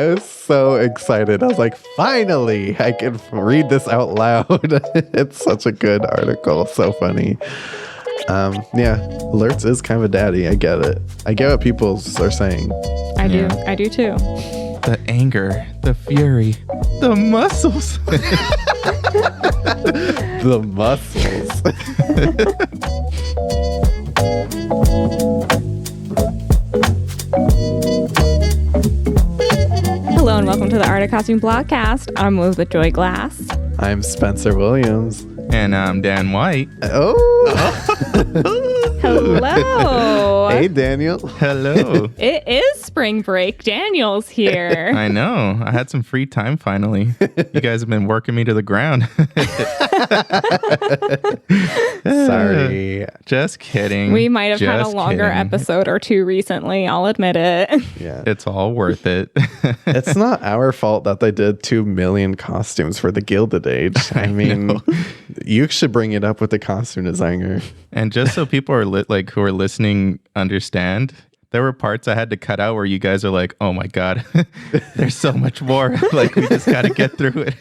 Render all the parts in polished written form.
I was so excited. I was like, finally, I can read this out loud. It's such a good article. So funny. Yeah, Alerts is kind of a daddy. I get it. I get what people are saying. I do too. The anger, the fury, the muscles. The muscles. Hello and welcome to the Art of Costume Blogcast. I'm Elizabeth Joy Glass. I'm Spencer Williams. And I'm Dan White. Oh. Hello. Hey, Daniel. Hello. It is spring break. Daniel's here. I know. I had some free time finally. You guys have been working me to the ground. Sorry. Just kidding. We might have had a Just longer kidding. episode or two recently. I'll admit it. Yeah. It's all worth it. It's not our fault that they did 2 million costumes for the Gilded Age. I mean, you should bring it up with the costume designer. And just so people are who are listening understand, there were parts I had to cut out where you guys are like, oh my God, there's so much more. Like, we just got to get through it.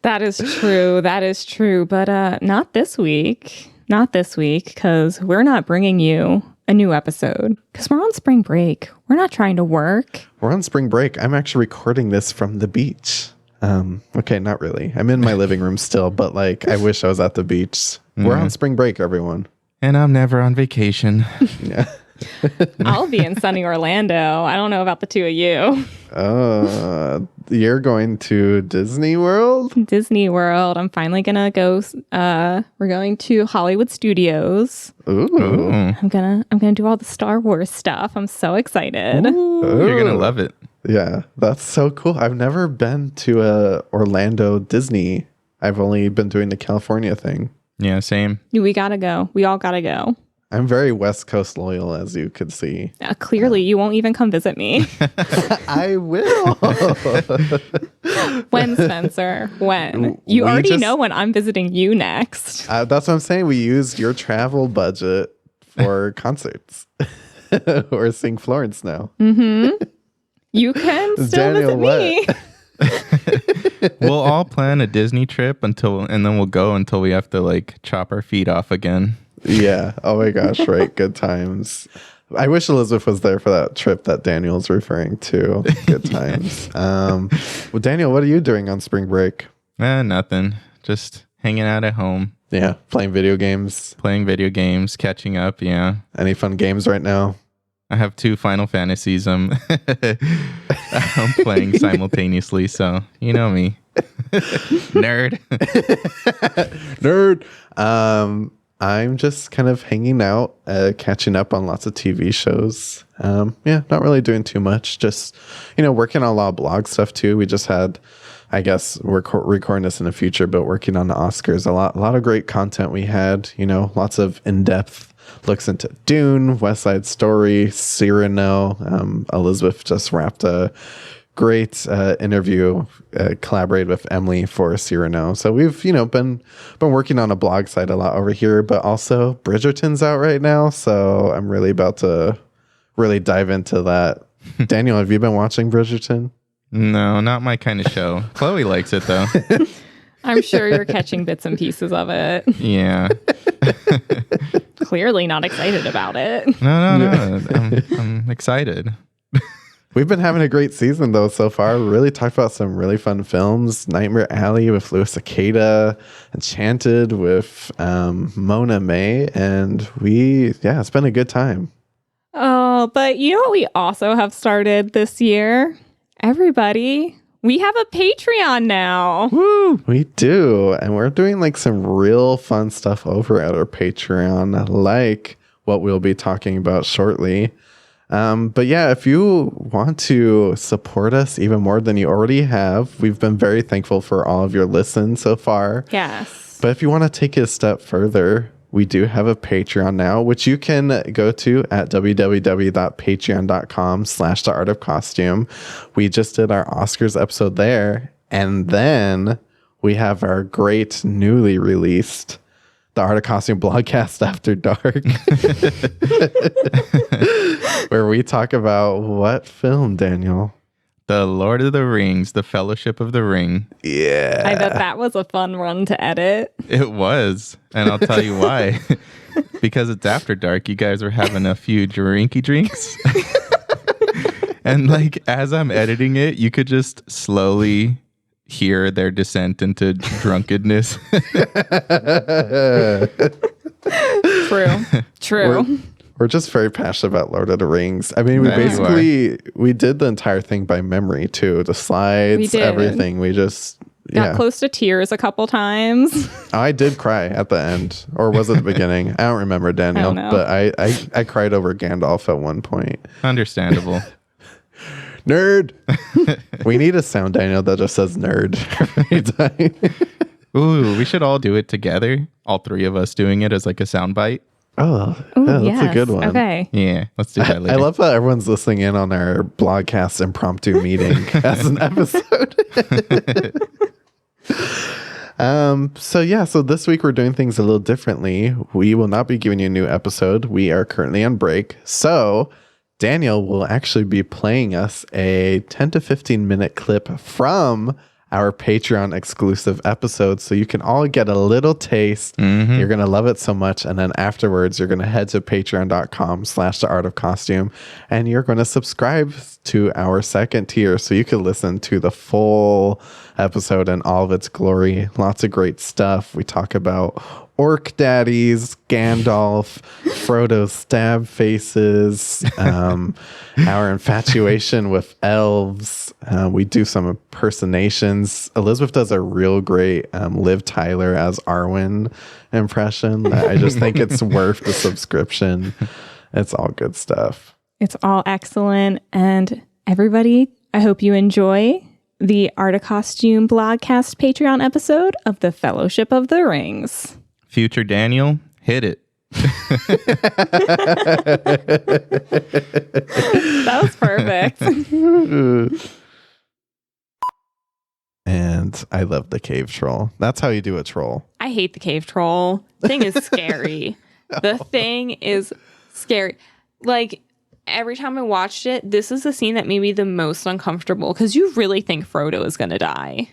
That is true. That is true. But not this week. Not this week, because we're not bringing you a new episode. Because we're on spring break. We're not trying to work. We're on spring break. I'm actually recording this from the beach. Okay, not really. I'm in my living room still, but like, I wish I was at the beach. We're on spring break, everyone. And I'm never on vacation. Yeah. I'll be in sunny Orlando. I don't know about the two of you. You're going to Disney World? Disney World. I'm finally gonna go. We're going to Hollywood Studios. Ooh. I'm gonna do all the Star Wars stuff. I'm so excited. You're going to love it. Yeah, that's so cool. I've never been to Orlando Disney. I've only been doing the California thing. Yeah, same. We gotta go. We all gotta go. I'm very West Coast loyal, as you could see. Clearly, you won't even come visit me. I will. When, Spencer? When? You We already just- know when I'm visiting you next. That's what I'm saying. We used your travel budget for concerts. We're seeing Florence now. You can still Daniel, visit me. We'll all plan a Disney trip and then we'll go until we have to like chop our feet off again. Yeah. Oh my gosh. Right. Good times. I wish Elizabeth was there for that trip that Daniel's referring to. Good times. Well, Daniel, what are you doing on spring break? Nothing. Just hanging out at home, Yeah. Playing video games. playing video games, catching up. Yeah. Any fun games right now? I have 2 Final Fantasies I'm playing simultaneously, so you know me. Nerd. Nerd. I'm just kind of hanging out, catching up on lots of TV shows. Yeah, not really doing too much. Just, working on a lot of blog stuff too. We just had, I guess we're recording this in the future, but working on the Oscars, a lot of great content we had, lots of in-depth looks into Dune, West Side Story, Cyrano. Elizabeth just wrapped a great interview, collaborated with Emily for Cyrano. So we've, been working on a blog site a lot over here, but also Bridgerton's out right now. So I'm really about to really dive into that. Daniel, have you been watching Bridgerton? No, not my kind of show. Chloe likes it though. I'm sure you're catching bits and pieces of it. Yeah. Clearly not excited about it. No. I'm excited. We've been having a great season, though, so far. We really talked about some really fun films. Nightmare Alley with Louis Cicada, Enchanted with Mona May, and it's been a good time. Oh, but you know what we also have started this year? Everybody, we have a Patreon now. Woo! We do, and we're doing like some real fun stuff over at our Patreon, like what we'll be talking about shortly. But yeah, if you want to support us even more than you already have, we've been very thankful for all of your listens so far. Yes. But if you want to take it a step further, we do have a Patreon now, which you can go to at www.patreon.com/theartofcostume. We just did our Oscars episode there. And then we have our great newly released the Art of Costume Blogcast After Dark, where we talk about what film, Daniel? The Lord of the Rings, The Fellowship of the Ring. Yeah. I bet that was a fun one to edit. It was. And I'll tell you why. Because it's after dark. You guys were having a few drinky drinks. And like, as I'm editing it, you could just slowly hear their descent into drunkenness. True. We're just very passionate about Lord of the Rings. I mean, we did the entire thing by memory too. The slides, everything. We just got close to tears a couple times. I did cry at the end, or was it the beginning? I don't remember, Daniel. But I cried over Gandalf at one point. Understandable. Nerd. We need a sound, Daniel, that just says nerd every time. Ooh, we should all do it together. All three of us doing it as like a soundbite. Oh, that's a good one. Okay. Yeah, let's do that later. I love that everyone's listening in on our blogcast impromptu meeting as an episode. So this week we're doing things a little differently. We will not be giving you a new episode. We are currently on break. So Daniel will actually be playing us a 10 to 15 minute clip from our Patreon exclusive episode, so you can all get a little taste. You're going to love it so much. And then afterwards, you're going to head to patreon.com/the art of costume, and you're going to subscribe to our second tier so you can listen to the full episode in all of its glory. Lots of great stuff. We talk about orc daddies, Gandalf, Frodo's stab faces, our infatuation with elves. We do some impersonations. Elizabeth does a real great Liv Tyler as Arwen impression. I just think it's worth the subscription. It's all good stuff. It's all excellent. And everybody, I hope you enjoy the Art of Costume Blogcast Patreon episode of The Fellowship of the Rings. Future Daniel, hit it. That was perfect. And I love the cave troll. That's how you do a troll. I hate the cave troll. Thing is scary. The thing is scary. Like, every time I watched it, this is the scene that made me the most uncomfortable because you really think Frodo is going to die.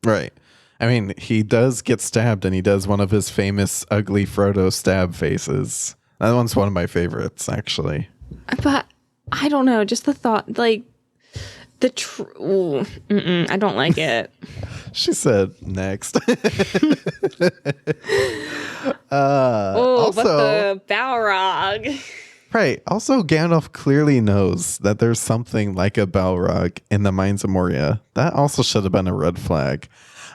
Right. I mean, he does get stabbed, and he does one of his famous ugly Frodo stab faces. That one's one of my favorites, actually. But I don't know. Just the thought, like, I don't like it. She said, next. But the Balrog. Right. Also, Gandalf clearly knows that there's something like a Balrog in the Mines of Moria. That also should have been a red flag.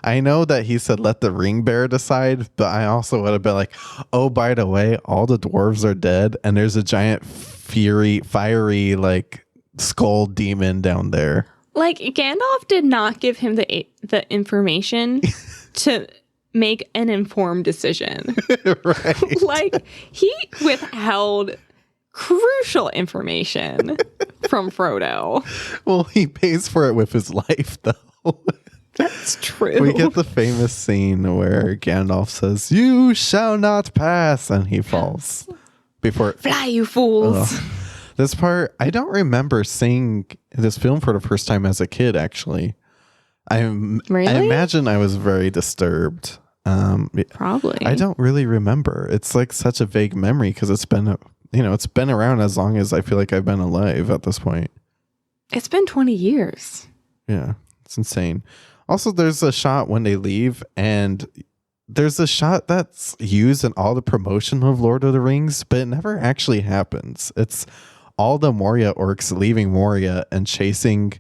I know that he said, let the ring bearer decide, but I also would have been like, oh, by the way, all the dwarves are dead, and there's a giant fiery, like, skull demon down there. Like, Gandalf did not give him the information to make an informed decision. Right. Like, he withheld crucial information from Frodo. Well, he pays for it with his life, though. That's true. We get the famous scene where Gandalf says, "You shall not pass," and he falls. Fly, you fools. This part, I don't remember seeing this film for the first time as a kid, actually. Really? I imagine I was very disturbed. Probably. I don't really remember. It's like such a vague memory because it's been around as long as I feel like I've been alive at this point. It's been 20 years. Yeah, it's insane. Also, there's a shot when they leave, and there's a shot that's used in all the promotion of Lord of the Rings, but it never actually happens. It's all the Moria orcs leaving Moria and chasing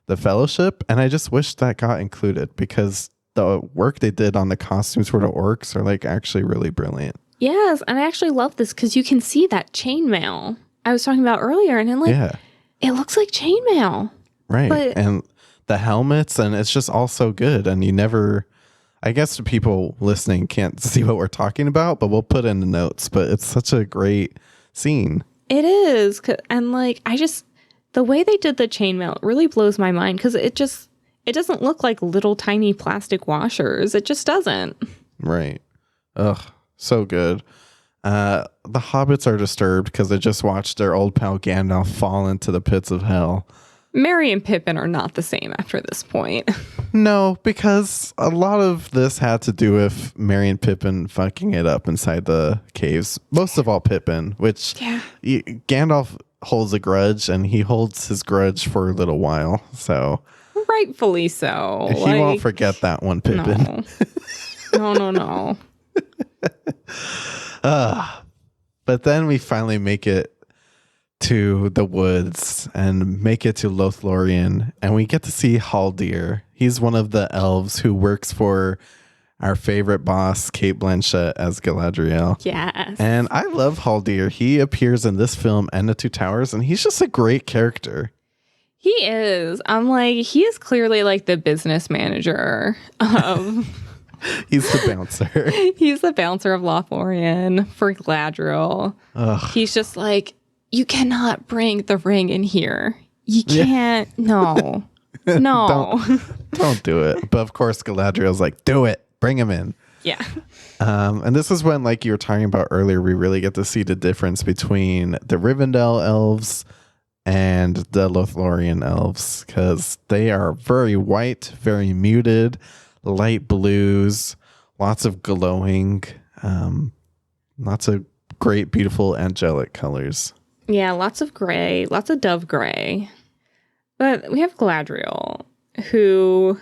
the Fellowship, and I just wish that got included because the work they did on the costumes for the orcs are like actually really brilliant. Yes, and I actually love this because you can see that chainmail I was talking about earlier, and it looks like chainmail. Right, and the helmets, and it's just all so good, and you never... I guess the people listening can't see what we're talking about, but we'll put in the notes. But it's such a great scene. It is. And like, the way they did the chainmail really blows my mind because it doesn't look like little tiny plastic washers. It just doesn't. Right. Ugh. So good. The hobbits are disturbed because they just watched their old pal Gandalf fall into the pits of hell. Merry and Pippin are not the same after this point. No, because a lot of this had to do with Merry and Pippin fucking it up inside the caves. Most of all Pippin, which Gandalf holds a grudge, and he holds his grudge for a little while. So Rightfully so. he won't forget that one, Pippin. No. But then we finally make it to the woods and make it to Lothlorien, and we get to see Haldir. He's one of the elves who works for our favorite boss, Cate Blanchett, as Galadriel. Yes. And I love Haldir. He appears in this film and The Two Towers, and he's just a great character. He is. I'm like, he is clearly like the business manager of... He's the bouncer. He's the bouncer of Lothlorien for Galadriel. Ugh. He's just like, you cannot bring the ring in here. You can't. No. Don't do it. But of course, Galadriel's like, do it. Bring him in. Yeah. And this is when, like you were talking about earlier, we really get to see the difference between the Rivendell elves and the Lothlorien elves, because they are very white, very muted, light blues, lots of glowing, lots of great, beautiful, angelic colors. Yeah, lots of gray, lots of dove gray. But we have Galadriel, who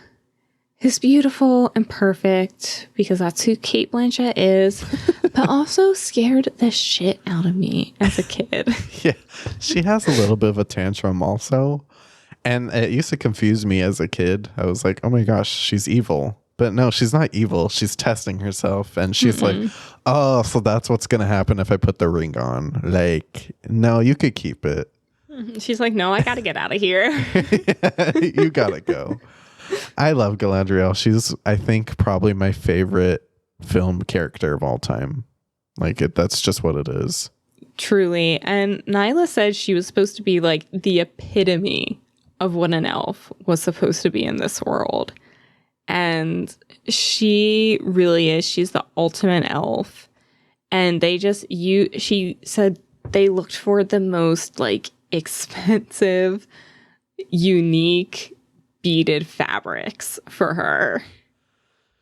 is beautiful and perfect because that's who Cate Blanchett is, but also scared the shit out of me as a kid. Yeah, she has a little bit of a tantrum also. And it used to confuse me as a kid. I was like, oh my gosh, she's evil. But no, she's not evil. She's testing herself. And she's like, oh, so that's what's going to happen if I put the ring on. Like, no, you could keep it. She's like, no, I got to get out of here. You got to go. I love Galadriel. She's, I think, probably my favorite film character of all time. Like, that's just what it is. Truly. And Nyla said she was supposed to be like the epitome of what an elf was supposed to be in this world. And she really is. She's the ultimate elf. And she said they looked for the most like expensive, unique beaded fabrics for her.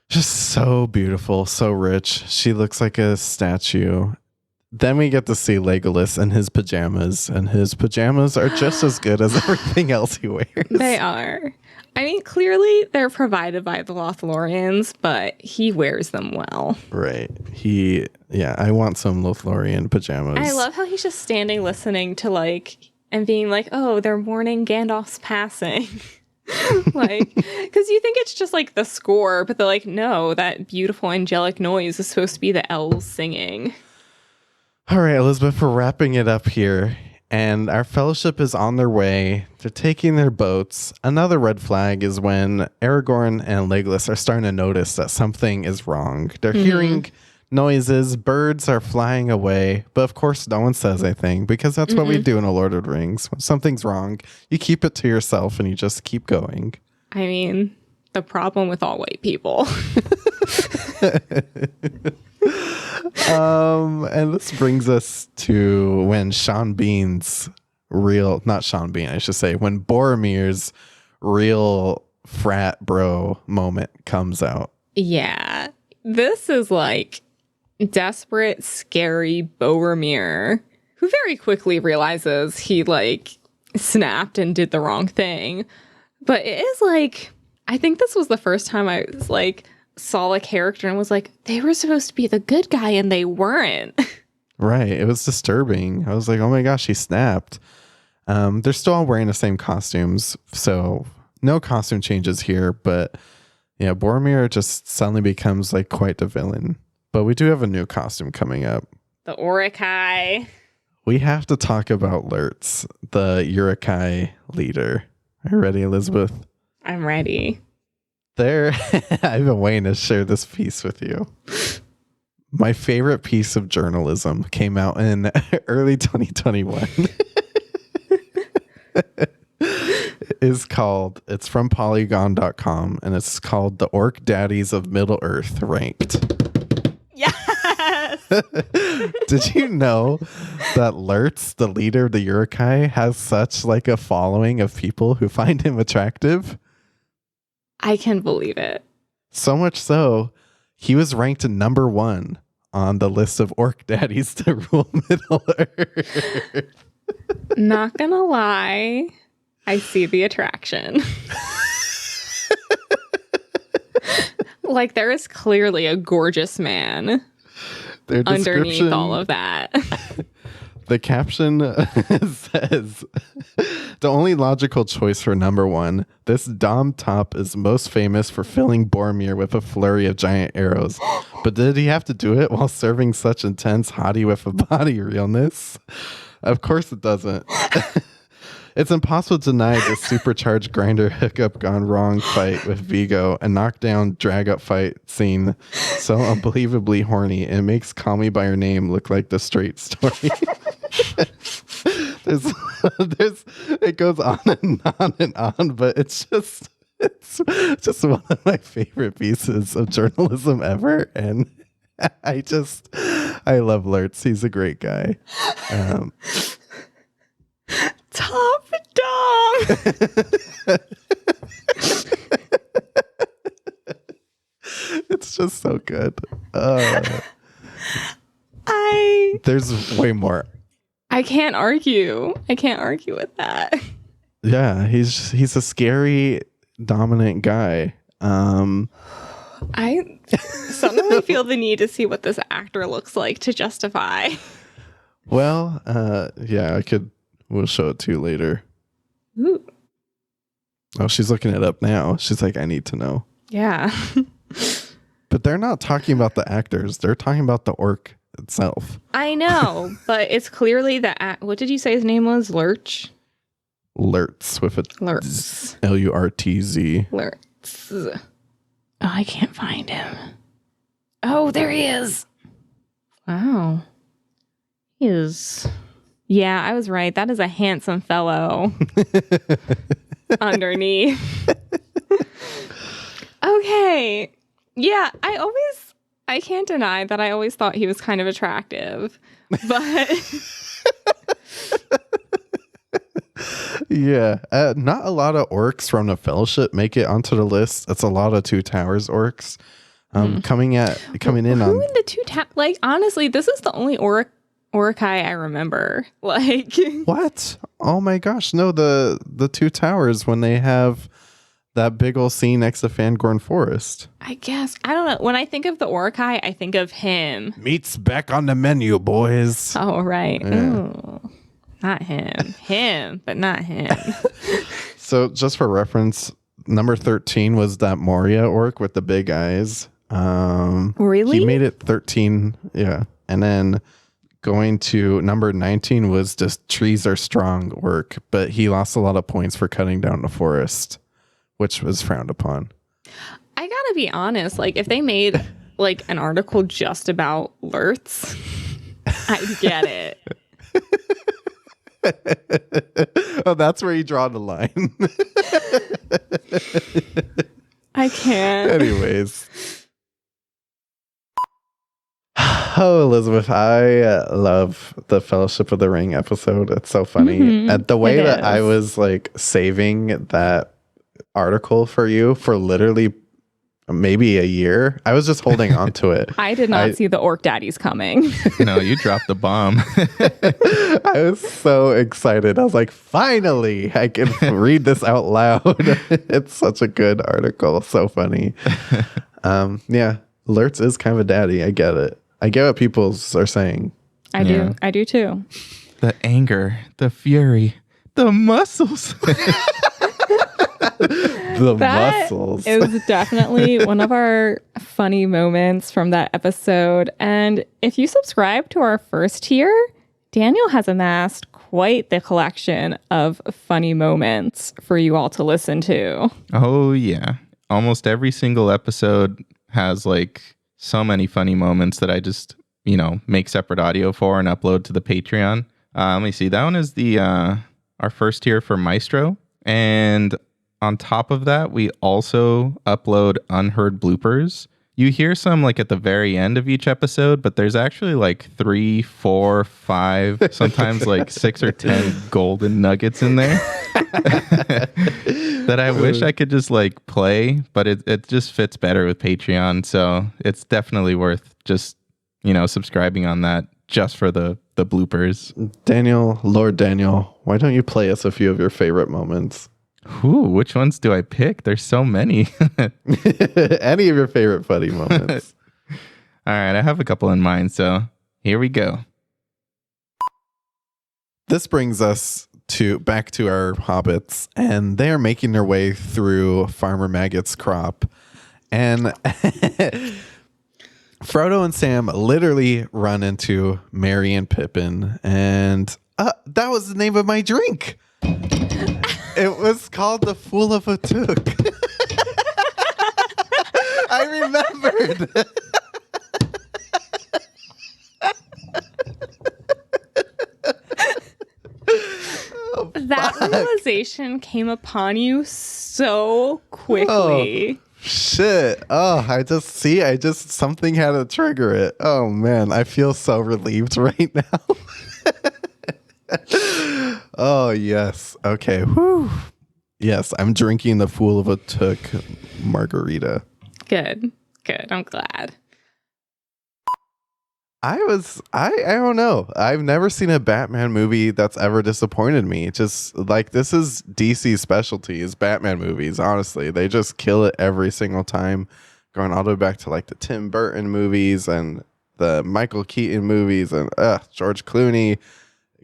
Just so beautiful, so rich. She looks like a statue. Then we get to see Legolas in his pajamas, and his pajamas are just as good as everything else he wears. They are. I mean, clearly they're provided by the Lothlorians, but he wears them well. Right. I want some Lothlorien pajamas. I love how he's just standing listening to and being like, oh, they're mourning Gandalf's passing. Because you think it's just like the score, but they're like, no, that beautiful angelic noise is supposed to be the elves singing. All right, Elizabeth, we're wrapping it up here, and our fellowship is on their way. They're taking their boats. Another red flag is when Aragorn and Legolas are starting to notice that something is wrong. They're hearing noises, birds are flying away, but of course no one says anything, because that's what we do in A Lord of the Rings. When something's wrong, you keep it to yourself and you just keep going. I mean, the problem with all white people. And this brings us to when when Boromir's real frat bro moment comes out. Yeah. This is like desperate, scary Boromir, who very quickly realizes he snapped and did the wrong thing. But it is I think this was the first time I was saw a character and was like, they were supposed to be the good guy and they weren't. Right. It was disturbing. I was like, oh my gosh, he snapped. They're still all wearing the same costumes, so no costume changes here, but yeah, Boromir just suddenly becomes quite the villain. But we do have a new costume coming up. The Uruk-hai. We have to talk about Lurtz, the Uruk-hai leader. Are you ready, Elizabeth? I'm ready. I've been waiting to share this piece with you. My favorite piece of journalism came out in early 2021. It's from Polygon.com, and it's called The Orc Daddies of Middle Earth Ranked. Yes! Yes. Did you know that Lurtz, the leader of the Urukai, has such like a following of people who find him attractive? I can believe it. So much so, he was ranked number 1 on the list of orc daddies to rule Middle Earth. Not gonna lie, I see the attraction. Like, there is clearly a gorgeous man underneath all of that. The caption says, the only logical choice for number 1, this Dom Top is most famous for filling Boromir with a flurry of giant arrows. But did he have to do it while serving such intense hottie with a body realness? Of course it doesn't. It's impossible to deny the supercharged grinder hookup gone wrong fight with Vigo and knockdown drag up fight scene so unbelievably horny. It makes Call Me By Your Name look like the straight story. It goes on and on, but it's just one of my favorite pieces of journalism ever. And I love Lurtz. He's a great guy. Top Dom. It's just so good. There's way more. I can't argue. I can't argue with that. Yeah, he's a scary, dominant guy. I suddenly feel the need to see what this actor looks like to justify. Well, yeah, we'll show it to you later. Ooh. Oh, she's looking it up now. She's like, I need to know. Yeah. But they're not talking about the actors. They're talking about the orc itself. I know, but it's clearly what did you say his name was? Lurch? Lurtz with a Lurtz. Lurtz. Lurtz. Oh, I can't find him. Oh, there he is. Wow. He is. Yeah, I was right. That is a handsome fellow underneath. Okay. Yeah, I can't deny that I always thought he was kind of attractive. But yeah, not a lot of orcs from the Fellowship make it onto the list. It's a lot of Two Towers orcs coming in who on. in the Two Towers? Like, honestly, this is the only Urukai I remember. Like, What? Oh my gosh! No, the Two Towers when they have that big old scene next to Fangorn Forest. I guess I don't know. When I think of the Urukai, I think of him. Meat's back on the menu, boys. Oh right. Yeah. Ooh, not him. Him, but not him. So, just for reference, number 13 was that Moria orc with the big eyes. Really? He made it 13. Yeah, and then going to number 19 was just Trees Are Strong orc, but he lost a lot of points for cutting down the forest, which was frowned upon. I gotta be honest. Like, if they made like an article just about Lurtz, I'd get it. Oh, that's where you draw the line. I can't. Anyways. Oh, Elizabeth, I love the Fellowship of the Ring episode. It's so funny. And the way that I was like saving that article for you for literally maybe a year, I was just holding on to it. I did not see the orc daddies coming. No, you dropped the bomb. I was so excited. I was like, finally, I can read this out loud. It's such a good article. So funny. Yeah, Lurtz is kind of a daddy. I get it. I get what people are saying. I do. I do too. The anger, the fury, the muscles. The muscles. It was definitely one of our funny moments from that episode. And if you subscribe to our first tier, Daniel has amassed quite the collection of funny moments for you all to listen to. Oh, yeah. Almost every single episode has like so many funny moments that I just, make separate audio for and upload to the Patreon. Let me see. That one is our first tier for Maestro. And on top of that, we also upload unheard bloopers you hear some like at the very end of each episode, but there's actually like 3, 4, 5, sometimes like 6 or 10 golden nuggets in there that I wish I could just like play, but it just fits better with Patreon. So it's definitely worth just, subscribing on that just for the bloopers. Lord Daniel, why don't you play us a few of your favorite moments? Ooh, which ones do I pick? There's so many. Any of your favorite funny moments. All right, I have a couple in mind, so here we go. This brings us back to our hobbits, and they are making their way through Farmer Maggot's crop. And Frodo and Sam literally run into Merry and Pippin, and that was the name of my drink. It was called the Fool of a Took. I remembered. That realization came upon you so quickly. Oh, shit. Something had to trigger it. Oh, man. I feel so relieved right now. Oh, yes. Okay. Whew. Yes, I'm drinking the Fool of a Took margarita. Good. I'm glad. I don't know. I've never seen a Batman movie that's ever disappointed me. Just like this is DC's specialty is Batman movies. Honestly, they just kill it every single time. Going all the way back to like the Tim Burton movies and the Michael Keaton movies and George Clooney,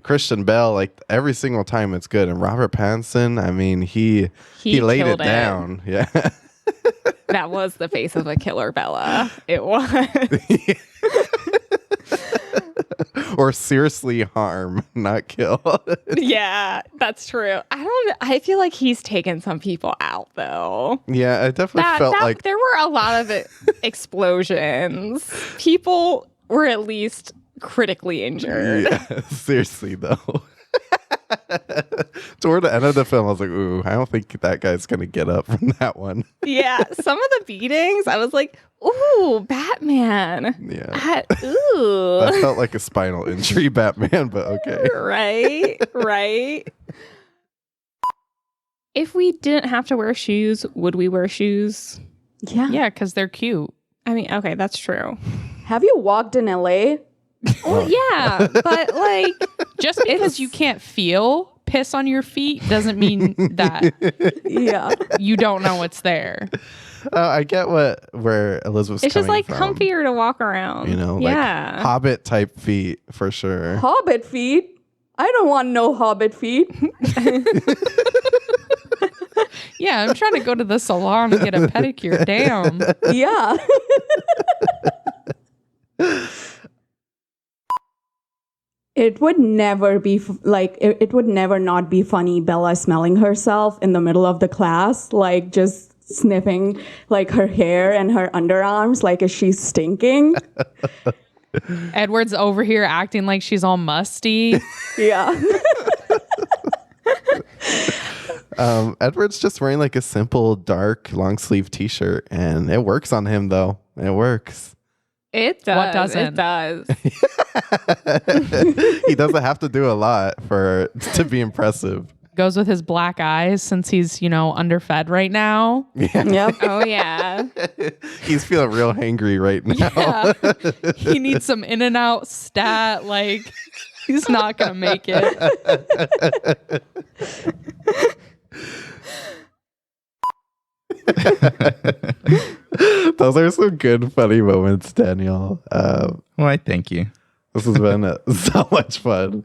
Christian Bale. Like every single time it's good. And Robert Pattinson, I mean, he laid it down. Yeah. That was the face of a killer, Bella. It was. Or seriously harm, not kill. Yeah, that's true. I feel like he's taken some people out though. Yeah, I definitely felt like there were a lot of explosions. People were at least critically injured. Yeah, seriously though. Toward the end of the film, I was like, ooh, I don't think that guy's gonna get up from that one. Yeah, some of the beatings, I was like, ooh, Batman. Yeah. Ooh. That felt like a spinal injury Batman, but okay. Right. If we didn't have to wear shoes, would we wear shoes? Yeah. Because they're cute. I mean, okay, that's true. Have you walked in LA? Well, yeah, but like, Just because you can't feel piss on your feet doesn't mean that Yeah. you don't know it's there. I get where Elizabeth's it's just coming like from. comfier to walk around. Like Hobbit type feet for sure. Hobbit feet? I don't want no Hobbit feet. Yeah, I'm trying to go to the salon and get a pedicure. Damn. Yeah. It would never be it would never not be funny Bella smelling herself in the middle of the class, like just sniffing like her hair and her underarms, like is she stinking? Edward's over here acting like she's all musty. Yeah. Edward's just wearing like a simple dark long sleeve t-shirt and it works on him though. It works. It does. What doesn't? It does. He doesn't have to do a lot to be impressive. Goes with his black eyes since he's, underfed right now. Yeah. Yep. Oh yeah. He's feeling real hangry right now. Yeah. He needs some in and out stat. Like, he's not going to make it. Those are some good, funny moments, Daniel. Why, thank you. This has been so much fun.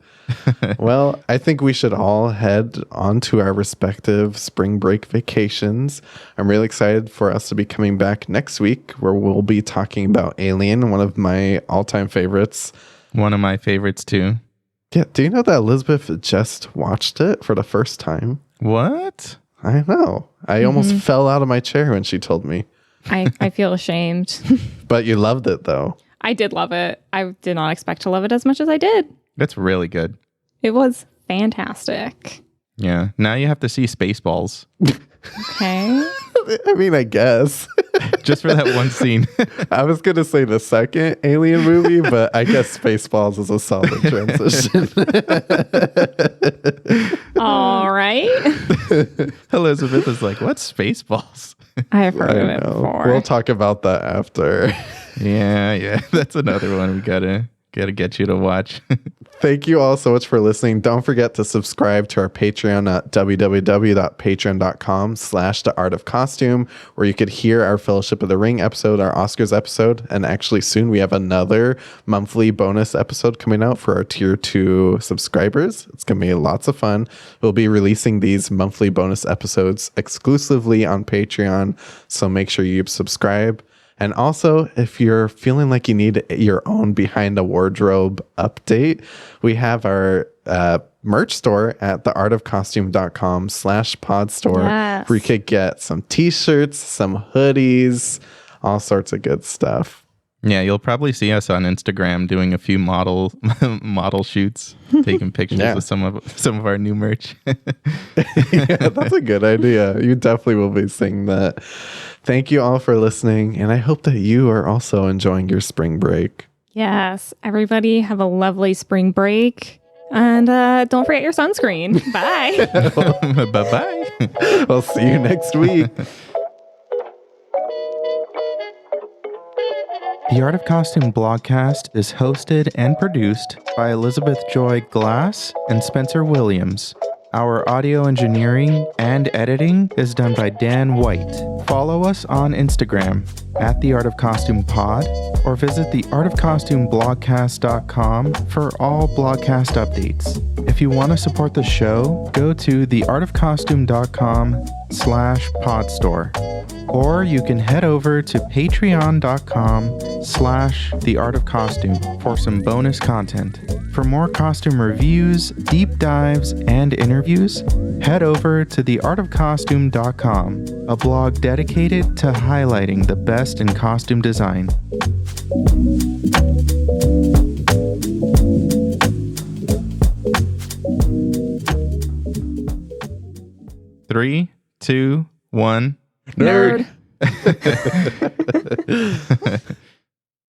Well, I think we should all head on to our respective spring break vacations. I'm really excited for us to be coming back next week where we'll be talking about Alien, one of my all-time favorites. One of my favorites, too. Yeah, do you know that Elizabeth just watched it for the first time? What? I know. I almost fell out of my chair when she told me. I feel ashamed. But you loved it, though. I did love it. I did not expect to love it as much as I did. That's really good. It was fantastic. Yeah. Now you have to see Spaceballs. Okay. I mean, I guess. Just for that one scene. I was going to say the second Alien movie, but I guess Spaceballs is a solid transition. All right. Elizabeth is like, what's Spaceballs? I've heard of I it know. before. We'll talk about that after. Yeah. That's another one we gotta get you to watch. Thank you all so much for listening. Don't forget to subscribe to our Patreon at www.patreon.com/theartofcostume, where you could hear our Fellowship of the Ring episode, our Oscars episode, and actually soon we have another monthly bonus episode coming out for our tier 2 subscribers. It's going to be lots of fun. We'll be releasing these monthly bonus episodes exclusively on Patreon, so make sure you subscribe. And also, if you're feeling like you need your own behind the wardrobe update, we have our merch store at theartofcostume.com/podstore, Yes. where you could get some t-shirts, some hoodies, all sorts of good stuff. Yeah, you'll probably see us on Instagram doing a few model shoots, taking pictures Yeah. of some of our new merch. Yeah, that's a good idea. You definitely will be seeing that. Thank you all for listening, and I hope that you are also enjoying your spring break. Yes. Everybody have a lovely spring break. And don't forget your sunscreen. Bye. Bye-bye. I'll see you next week. The Art of Costume blogcast is hosted and produced by Elizabeth Joy Glass and Spencer Williams. Our audio engineering and editing is done by Dan White. Follow us on Instagram at The Art of Costume Pod, or visit the artofcostumeblogcast.com for all blogcast updates. If you want to support the show, go to theartofcostume.com/podstore. Or you can head over to patreon.com/theartofcostume for some bonus content. For more costume reviews, deep dives, and interviews, head over to theartofcostume.com, a blog dedicated to highlighting the best in costume design. Three, two, one. Nerd.